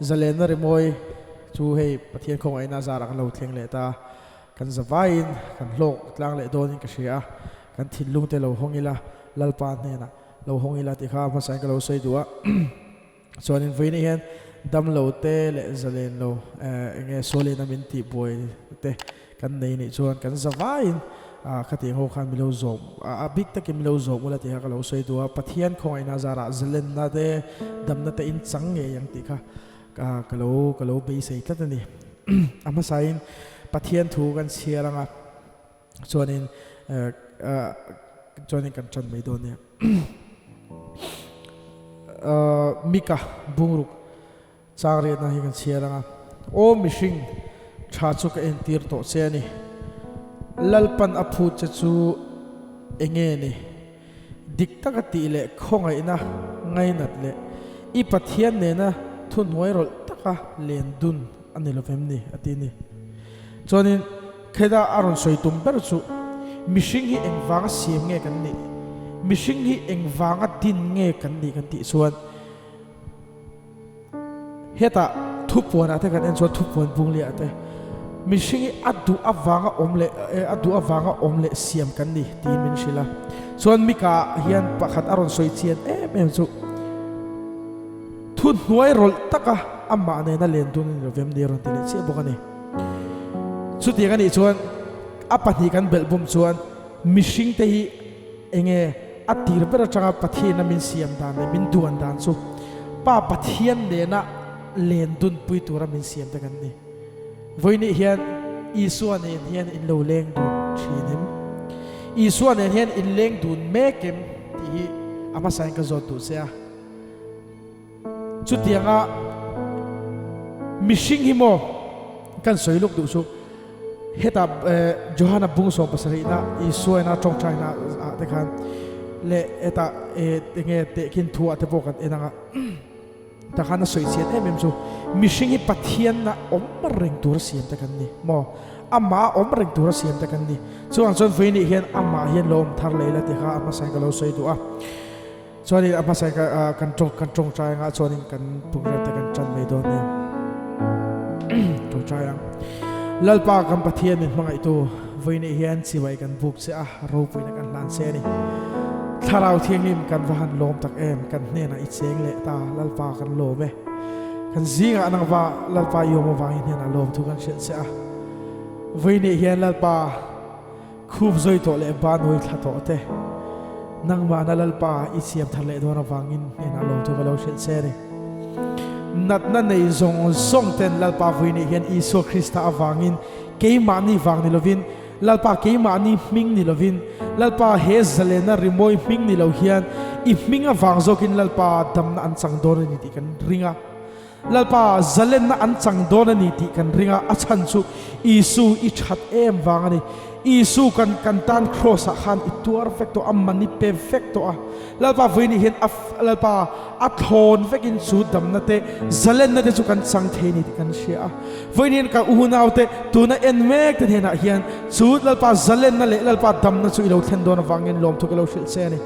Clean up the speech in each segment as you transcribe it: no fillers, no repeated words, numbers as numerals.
Zalenna Rimawi chu hei pathian khong aina zara kan lo thleng le ta kan zavain kan hlok tlang le donin ka hria kan thillung te lo hongila lalpan hena lo hongila ti kha ma sai ka lo sei duwa chuanin voini hian dam lo te le zalen lo nge solena min ti boy te kan nei ni chuan kan zavain khati ho khan milo zom a big takin milo zom ula ti ha ka lo sei duwa pathian khong aina zara Zalenna te damna te in chang nge yang ti kha kalau bei sei tlat ani ama sain pathian thu kan siaranga chuanin kan chan mai don ne mika bungruk changre na hi kan siaranga o mishing tha chu ka entir to che ni lalpan aphu che chu enge ni dikta ka ti le khongai na ngai nat le I pathian ne na thun hoi rol taka len dun ani lo fem ni atini chonin kheda aron soitum ber chu mishing hi engwanga siam nge kan ni mishing hi engwanga din nge kan ni kan ti chuan heta thupon ate kan en chuan thupon bungli ate mishing hi adu awanga omle siam kan ni ti min shila chuan mika hian pakhat aron soi chian em chu thun hnuai rol taka amma ne na len dun ni vem ni ron tile che bokani chu ti gani chuan apani kan belbum chuan mishing te hi enge atir ber atanga pathian na min siam dan le min duan dan chu pa pathian ne na len dun pui tura min siam ta kan ni voini hian isuan ne hian in lo leng dun thinim isuan ne hian in leng dun mekem ti ama sain ka zot tu se a chutianga mishing himo kan soiluk du su heta Johanna bungso pasari na isuena trong china te khan le eta nge te kin thua te pokat enanga ta khana soi chian em chu mishing hi pathian na omreng tur siam te kan ni mo ama omreng tur siam te kan ni chuan veini hian ama hian lom thar leila te kha ama sai ka lo sei du a chuanin apa sai kan trong trai nga chuanin kan pungrem te kan chan mai don ne trong trai ang lalpa kan pathian min mangai tu voini hian siwai kan buk se a ro puina kan lan se ni tharau thiangim kan vahan lom tak em kan hne na icheng le ta lalpa kan lo me kan zinga anang wa lalpa yom wangin hena lom thu kan shet se a voini hian lalpa khub zoi to le ban hoi thla to te nang ma na lalpa isiam thale do na wangin ena lo to galo shel sere nat na nei zong song ten lalpa voini hian iso krista awangin keima ni wang ni lovin lalpa keima ni ming ni lovin lalpa he Zalenna Rimawi ming ni lo hian I minga wang zokin lalpa damna an chang don ni ti kan ringa lalpa Zalenna an chang don ni ti kan ringa achan chu isu I that em wangani isu kan tan cross a khan itu perfecto amani perfecto a lalpa voini hian lalpa athon vekin chu damna te Zalenna te chu kan sang theini ti kan shia voini ka uhunaute tuna en mek te hena hian chu lalpa Zalenna le lalpa damna chu ilo thlen don wangin lom thu lo shil se ni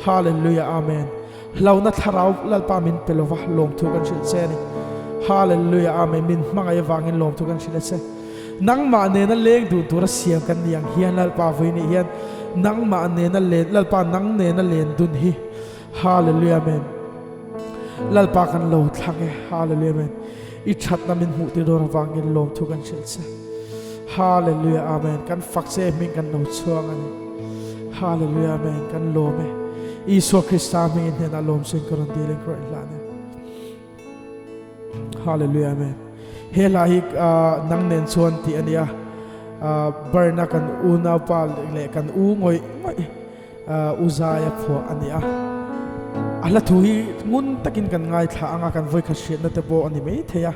hallelujah amen launa tharau lalpa min pelova lom thu kan shil se ni hallelujah amen min mangai wangin lom thu kan shil se nang ma ne na leng du tur siam kan niang hian lalpa voini hian nang ma ne na len lalpa nang ne na len dun hi hallelujah amen lalpa kan lo thlange hallelujah amen I that na min mu ti dor wangin lom thu kan shil se hallelujah amen kan fakse min kan no chuang ani hallelujah amen kan lo me iso krista min ne na lom sin karon dilen kro ilane hallelujah amen hela hi nang nen chuan ti ania barna kan una pa le kan u ngoi uzaya pho ania ala thui ngun takin kan ngai thla anga kan voi khashet na te bo ani mei theya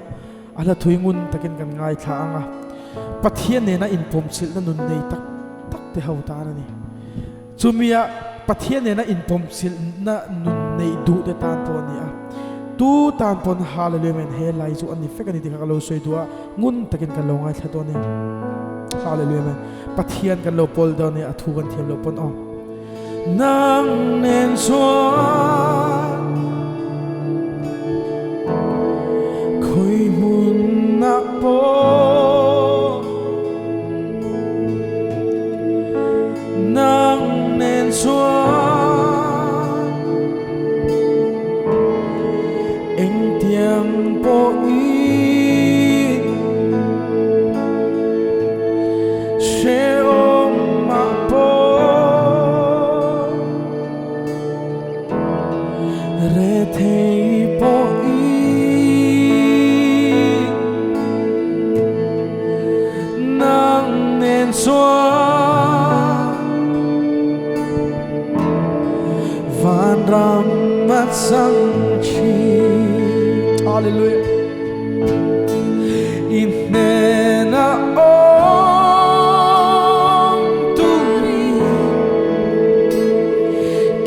ala thui ngun takin kan ngai thla anga pathian ne na in pom sil na nun nei tak te hau ta ni chumia pathian ne na in pom sil na nun nei du te tan po ni a tu tan pon hallelujah men he lai chu ani fekani ti ka lo soi dua ngun takin kan lo ngai thla ni hallelujah men pathian kan lo pol do ni athu kan thiam lo pon nang nen chuan suan van ram mat sang chi. Hallelujah. Inena om turi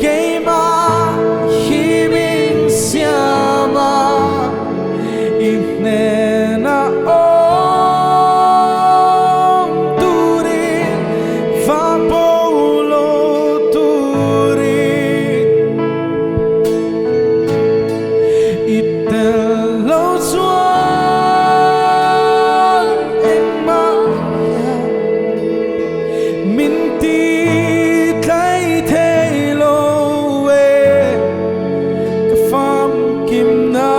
keima himin siama. Inena om turi va polo turi itelo suan emma minti tlai thelo we ka fam kim na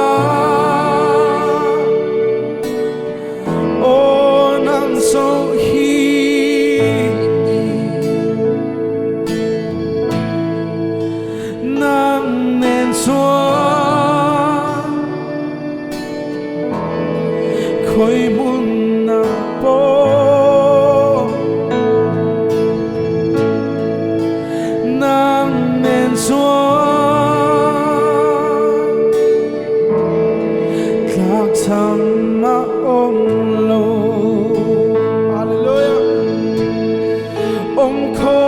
o nang so hi nang nen suan khoi mun na po nang nen suan tlak tham ma om lo. Hallelujah. Om kho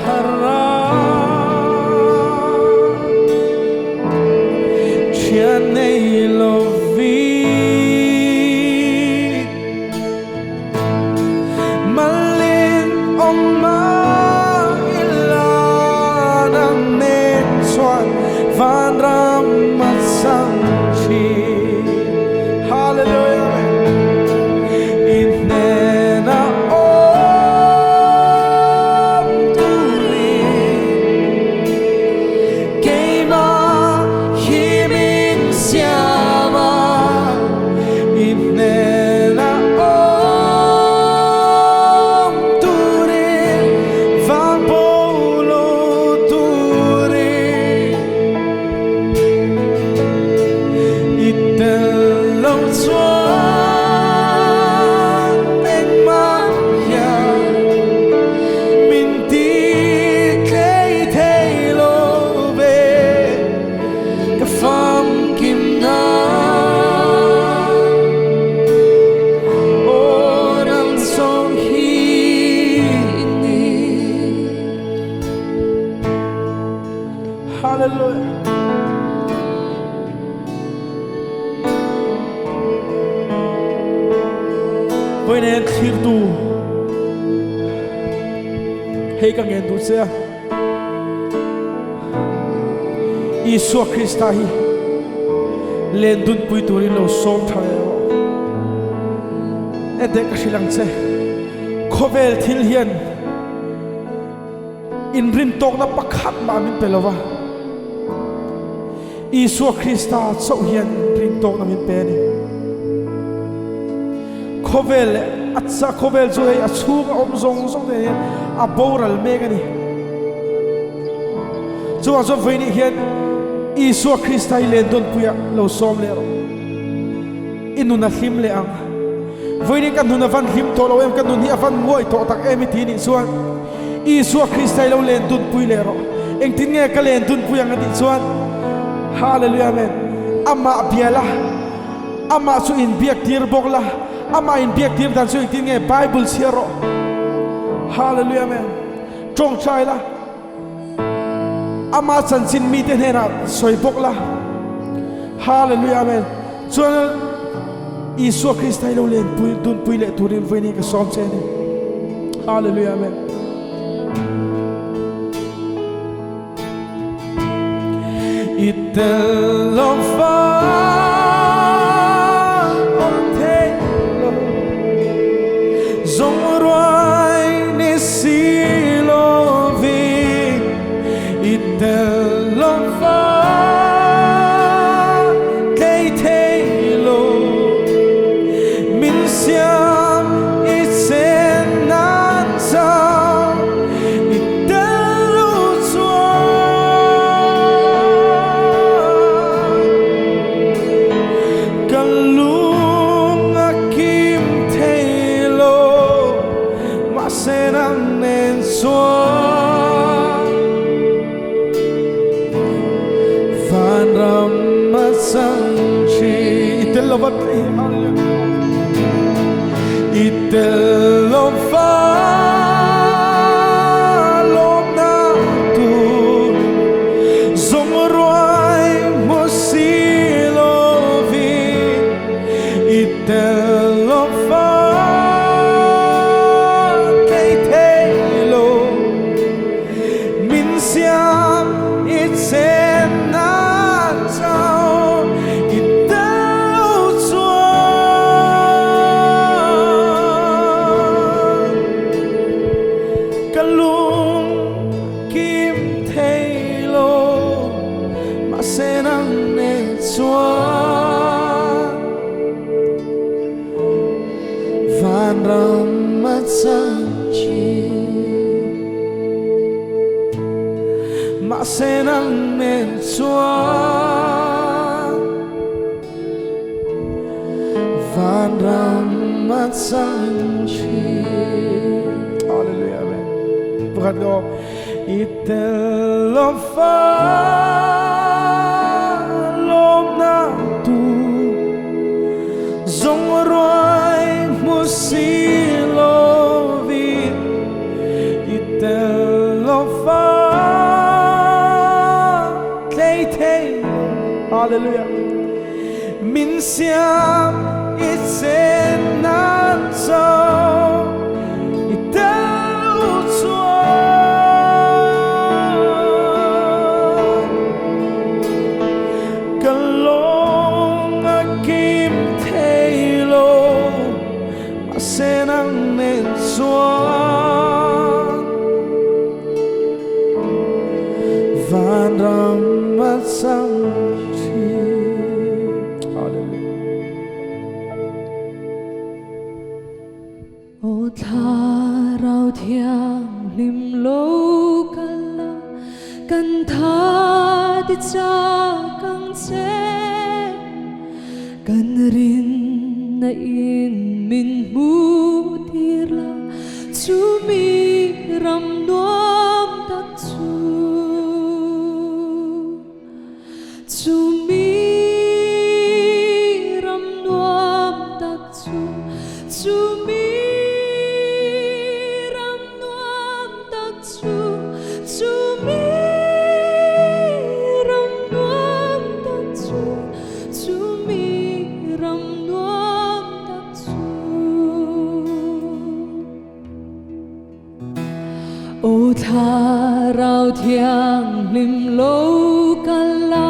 hara chia nei lo vi malin om ma ila nang nen suan van ram mat sang chi. Hallelujah. Inena om turi keima himin siama. Inena om turi va polo turi itelo suan emma ya minti klei thelo ve ka fam kim na o nang song hi ni. Hallelujah. Với nên thlir tu hay ka ngen tu se Isua Krista hi len dun pui turin lo som thayo ede ka shilang che khovel thil hian in rin tok na pakhat ma min pelova Isua Krista so hian rin tok na min pe ni khovel atsa khovel zo a chung om zong zong de a boral megani zo a zo veini hian Isua Krista len don puya lo som le ro inuna hlim le ang veini kan nuna van hlim to lo em kan nun hi avan ngoi to tak emi ti ni chuan Isua Krista lo len don pui le ro eng tin nge ka len don puya ngati chuan. Hallelujah. Amen. Ama biala ama su in biak tir bokla ama in biak tir dan su tin nge Bible siaro. Hallelujah. Amen. Trong chai la ama san sin mi te hena soi bokla. Hallelujah. Amen. Chuan Isua Krista lo len pui dun pui le turin veini ka som che ni. Hallelujah. Amen. Itelo fa om telo zong roi ni silo vi itelo fa kei telo min siam isen nan sao itelo kalung akim telo mase itel lo fa lom na tu zong ruai mo si lo vi itel lo fa cây thế lo min siam it sen na sao itel chua kalung kim thế lo mà sen ang ne chua van ram mat sang chi mà sen ang ne chua van ram mat sang chi. Hallelujah, amen. Brado itel lo fa lom na tu zong ruai mo si lo vi itel lo fa cây thế. Hallelujah. Min siam it sen nan so itel chua kalong a kim thế lo mà sen ang nên chua van ram mat sang chi. ô tha rau thiang lim lâu kala kan tha đi cha kang che kan rin na in min mu tir la chu mi ram nuam tak chu mi ram nuam tak chu mi ram nuam tak chu mi ram nuam tak chu mi ram nuam tak ô tha rau thiang lim lâu kala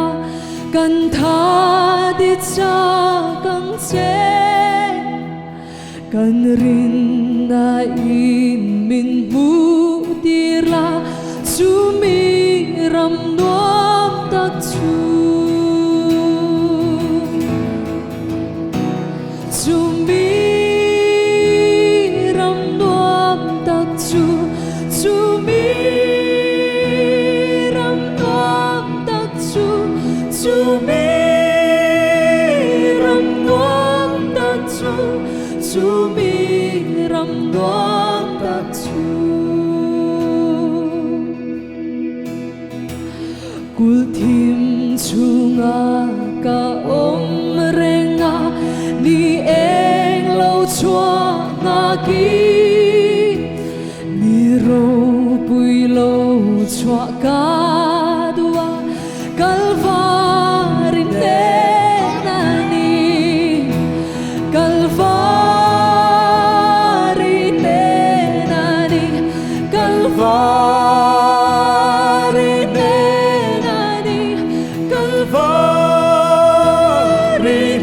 kan tha đi cha kang che kan rin na in min mu tir la chu mi ram nuam tak chu mi ram nuam tak chu mi ram nuam tak chu mi ram nuam tak chu mi ram nuam tak kul thim chunga ka om renga ni eng lo chua nga ki ni ro pui lo chua ka dua kalvari ne nani kalvari ne nani kalvari ne nani kalvari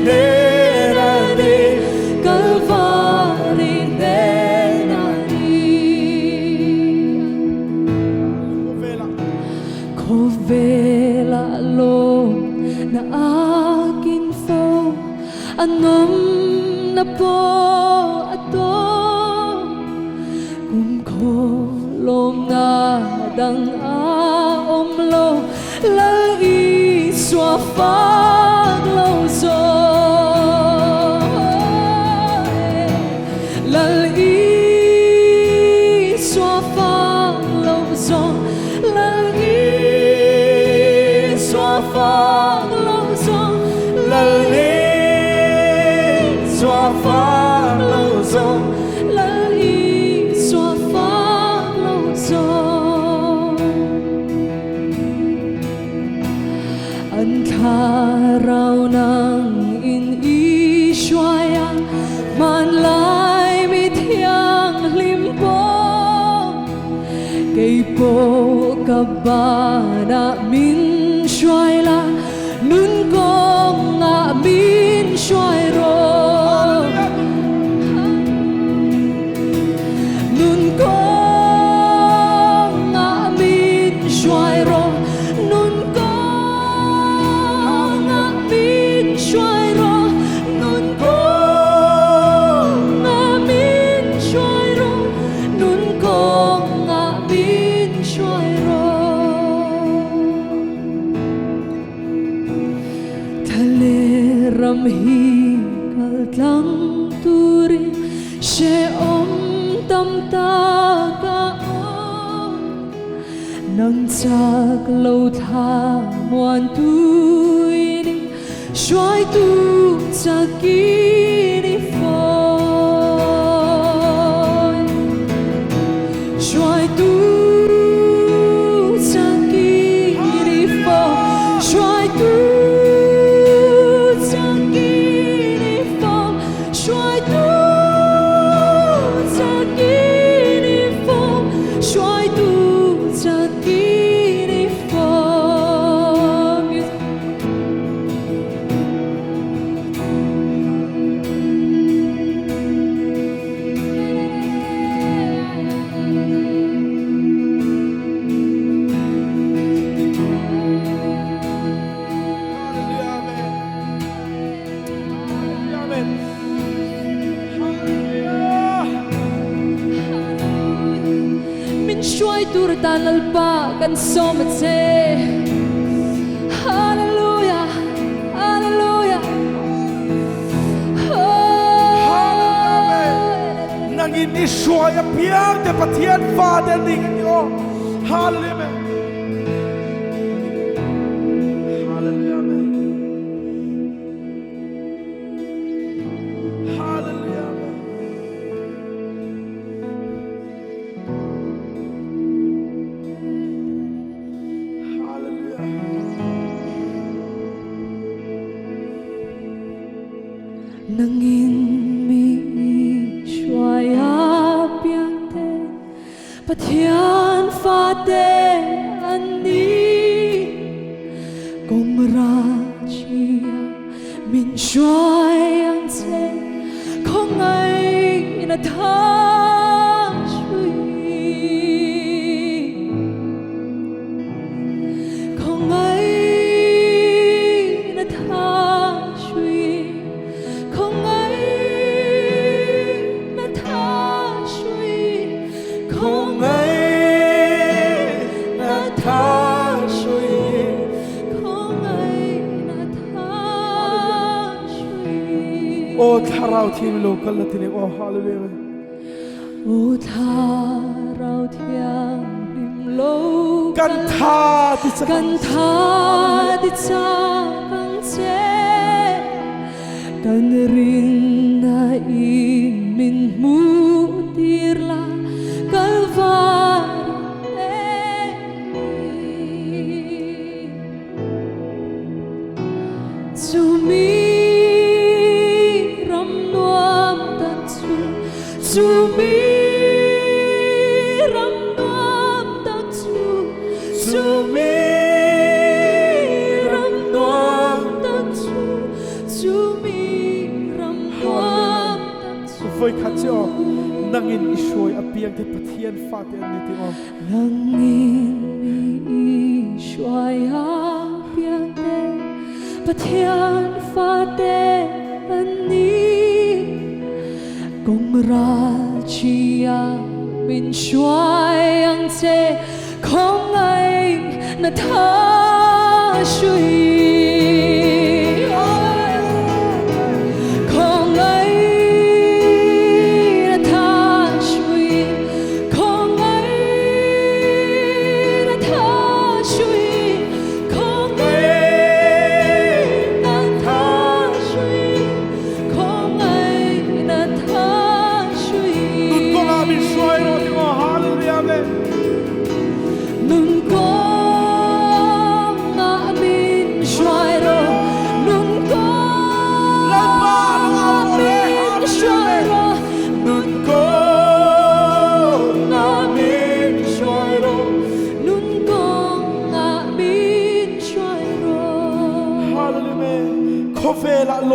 ne nani kalvari ne nani kovela lo na akin fo anom na po ato kum ko lom na dang a om lo lal i swa fa lo zo lal i swa fa lo zo lal i swa fa lo zo lal i swa fa lo zo kabana min shuai la nun kong nga min shuai ro nun kong nga min shuai ro nun kong nga min shuai ro nun kong nga min shuai ro nun kong nga min shuai ro ram hi kal tlang turi she om tam ta ka om nang chak lo tha muan tui ni shuai tu chaki ni phoi shuai tu chaki ni phoi shuai tu tan lalpa kan sometse hallelujah hallelujah nangin ishuaya piang te pathian father ding yo hallelujah hallelujah hallelujah nangin mi shuaya piang te pathian fa te ani kong ra chia min shuayang se kong ai na tha shui kong ai na tha shui kong ai na tha shui kong ai na tha shui kong ai na tha shui o tharau thim local latin o hallelujah o tharau thiam lim lo kan tha ti kan tha di cha kang che kan rin na in min mu tir la kalvari Zumi ram nuam tan su Zumi ram nuam tan su Zumi ram nuam tan su Zumi ram nuam tan su voi khat cho nangin ishoi apiang te pathian father ni ti o nangin mi shuaya piang te pathian fa te ani kong ra chia min shuayang che kong ai na tha shui kong ai na tha shui kong ai na tha shui kong ai na tha shui kong ai na tha shui nun ko la min shoi ro ti o hallelujah me nun ko nga min shuai ro nun ko Lalpa'n nga min shuai ro nun ko nga min shuai ro nun ko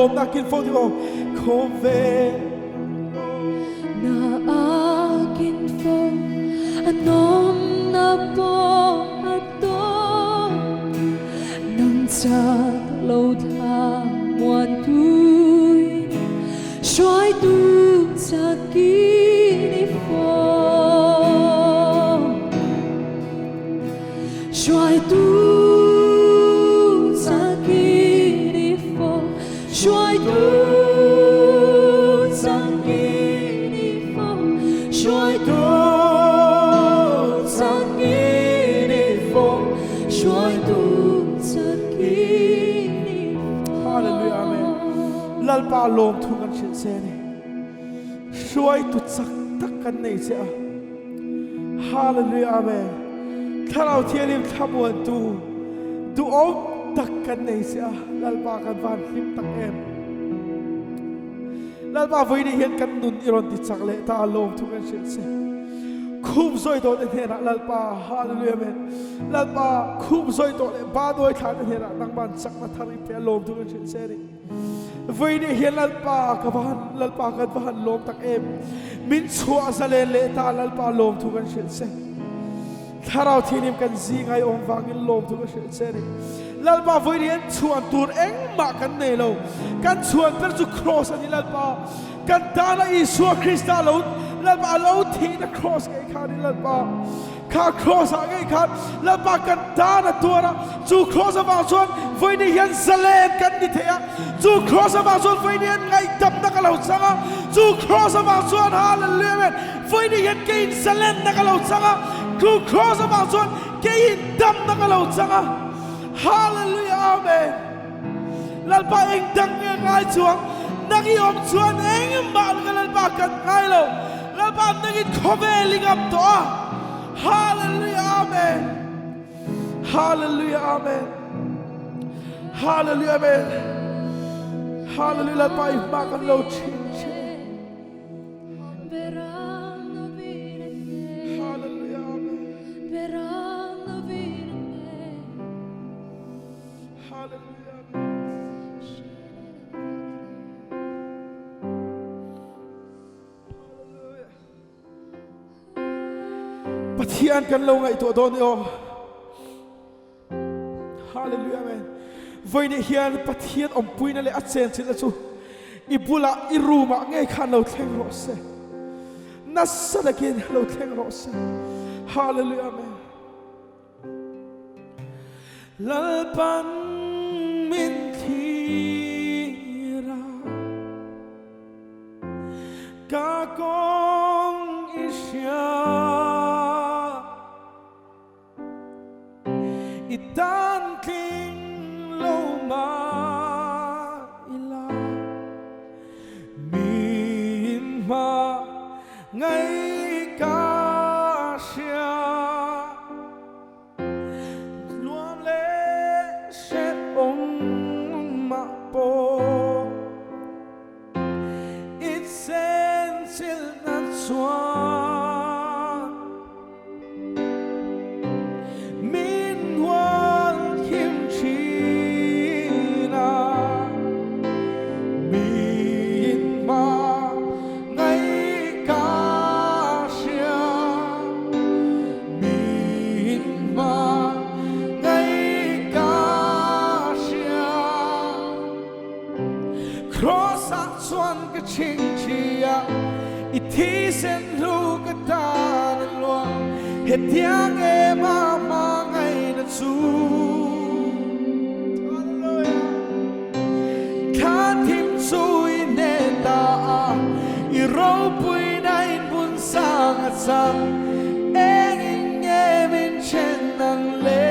lom na kin fo ti o khove na akin fo anom na po ato nang chak lâu tha muan tui xoay tu sa kini fo xoay tu sa kini fo xoay tu sa kini fo xoay tu sa kini fo xoay tu sa kini fo hallelujah amen lalpa lom thu kan chin se ni shoi tu chak tak kan nei se a hallelujah amen tharau thialim thamuan tu om tak kan nei se a lalpa kan van hlim tak em lalpa voi ni hian kan nun iron ti chak le ta lom thu kan chin se khum zoi to le thena lalpa hallelujah amen lalpa khum zoi to le ba doi tha le thena nang ban chak na thari pe lom thu kan chin se ni voi ni hian lalpa kan van lom tak em min chua zalen le ta lalpa lom thu kan chin se tharau thinim kan zi ngai om wangin lom thu kan chin se ni lalpa voi ni hian chuan tur eng ma kan nei lo kan chuan per chu cross ani lalpa kan dana Isu Krista lo lalpa lo thi na cross ke kha ni lalpa kha cross a ke kha lalpa kan dana tura chu cross a wang chuan voi ni hian zalen kan ni thea chu cross a wang chuan voi ni hian ngai dam na ka lo changa chu cross a wang chuan hallelujah voi ni hian ke in zalen na ka lo changa chu cross a wang chuan ke in dam na ka lo changa hallelujah amen lalpa eng dang ngai chuang nagi om chuan eng mal ka lalpa kan ngai lo lalpa nagi khove lingam to hallelujah amen hallelujah amen hallelujah amen hallelujah lalpa i ma kan lo chin verano viene hallelujah amen verano viene hallelujah amen pathian kan lo ngai to don yo hallelujah amen voi ni hian pathian awmpui na le a chen chin a chu ibula iruma ngai khan lo thleng ro se nasadakin lo thleng ro se hallelujah amen lalpan min thira ka kong isya itan king lo ma ila min ma ngai ka sia luam le se ong ma po it sends il nan swan min wal kim china min ma ngai ka sia min ma ngai ka sia cross a chuan ka ching chia i thi sen lu ka ta lo he tiang e ma ma ngai na chu hallelujah kha thim chu i ne ta i ro pui na in bun sang a sang eng in nge min chen nang le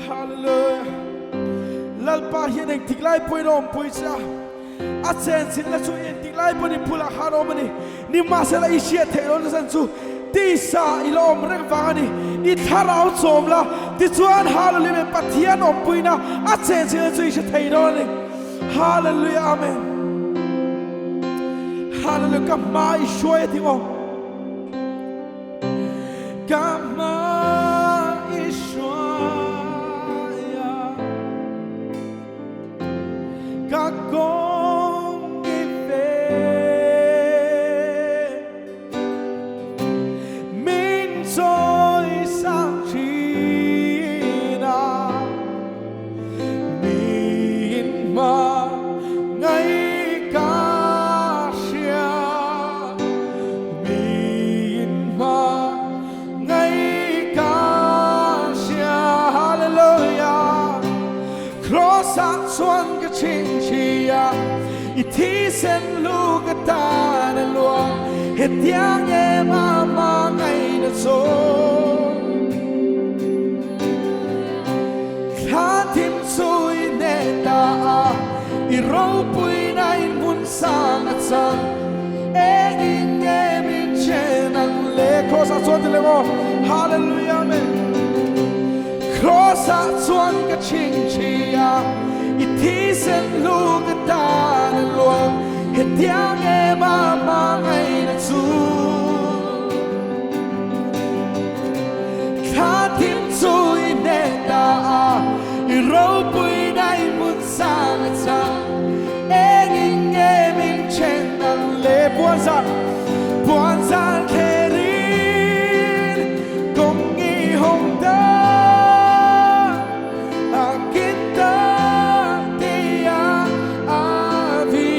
hallelujah lalpa hian eng tiklai pui rom pui cha a chen sin la chu in tiklai pani pula haromani ni masala i sia thelo na san chu ti sa ilom rek wangani i tharau chomla ti chuan hallelujah pathian om puina a chen sin la chu i sia theilo ni hallelujah amen hallelujah ka ma i shoi ti o ka ma i shoi các con đi về mình rồi sang chi na mình mà ngay cả xia mình mà ngay cả xia hallelujah cross out xuân cái chính chia i thi sen lu cái ta na lua hết tiếng em mà ngày nó rồi khá thêm rồi nè ta i rau bụi này muốn sang at sang em mình trên anh lệ cross out xuân thì lệ mo hallelujah amen cross out xuân cái chính chia i thi sen lu cái ta na lua hết tiếng em mà ngày nó rồi khá thêm rồi nè ta i rau bụi này muốn sang at sang em mình trên anh lệ buồn gian khe rin cùng nghi hồng ta kita tia avi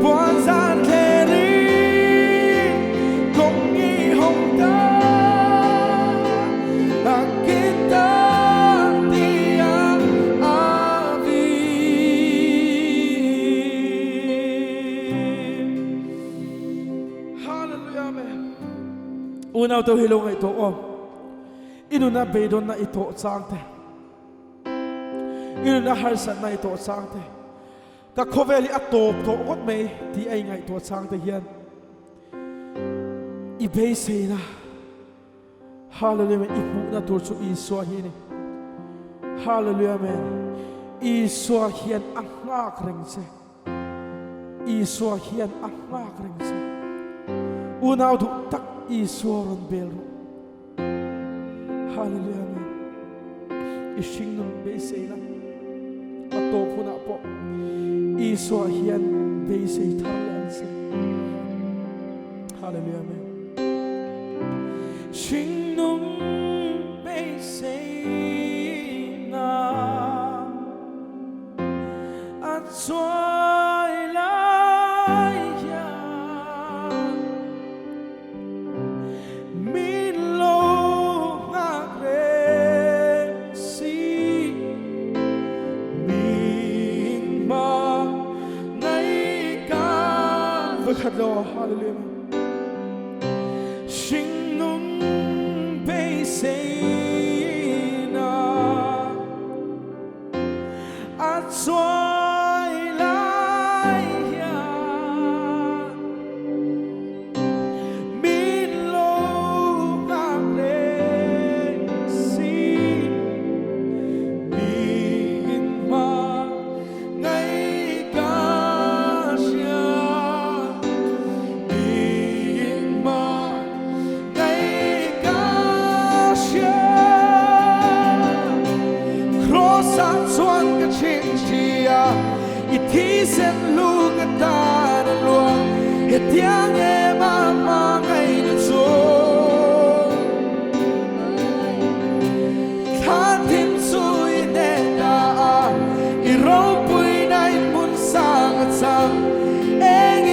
buồn gian khe rin cùng nghi hồng ta kita tia avi hallelujah amen unaw to hilong ito om inuna bedon na ito sangte inuna harsan na ito sangte ka khoveli atop to ot me ti ai ngai to sangte hian i be se na hallelujah ipu na tur chu i so hi ni hallelujah amen i so hian angak reng se i so hian angak reng se unaw du tak i so ron bel hallelujah amen ishing nun be se na atop huna po i so hian be se thar lan se hallelujah amen shing nun be se na at soy lai ya min lo ngak re si min ma ngay cả với khát lo hallelujah shing nun be se na at soy lai ya min lo ngak re si min ma ngay cả xia min ma ngay cả xia cross out xuân cái chính chia i thi sen lu cái ta na lua hết tiếng em mà ngày nó rồi khá thêm rồi nè ta i rau bụi này muốn sang at sang em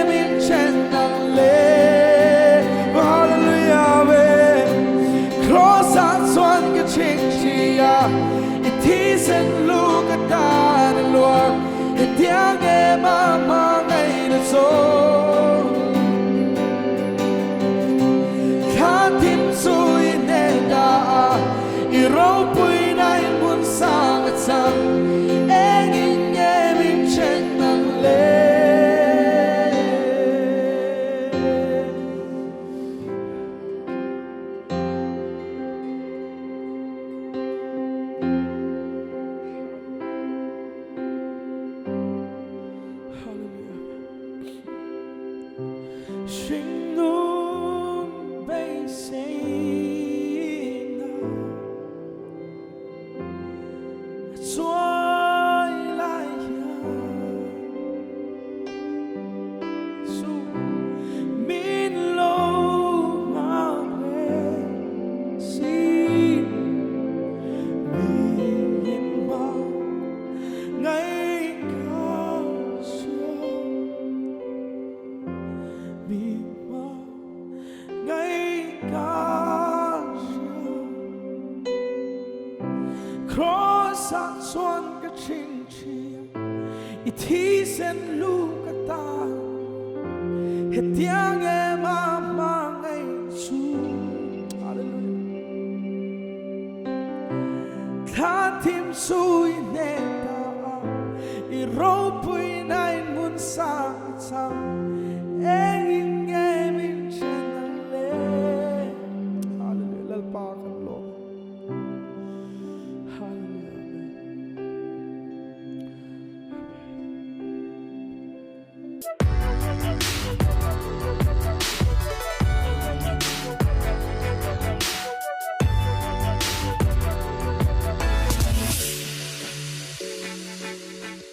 mình trên anh lệ hallelujah amen cross out xuân cái chính chia i thi sen lu cái ta na lua hết tiếng em mà ngày nó rồi khá thêm rồi nè ta i rau bụi này muốn sang at sang em mình trên anh lệ ngay cả xưa vì mà ngay cả xưa cross at xuân cái trình chia ít thi sen lu cái ta hết tiếng em mà ngay su tha tim sui nè ta i rawpui nai mun sa chang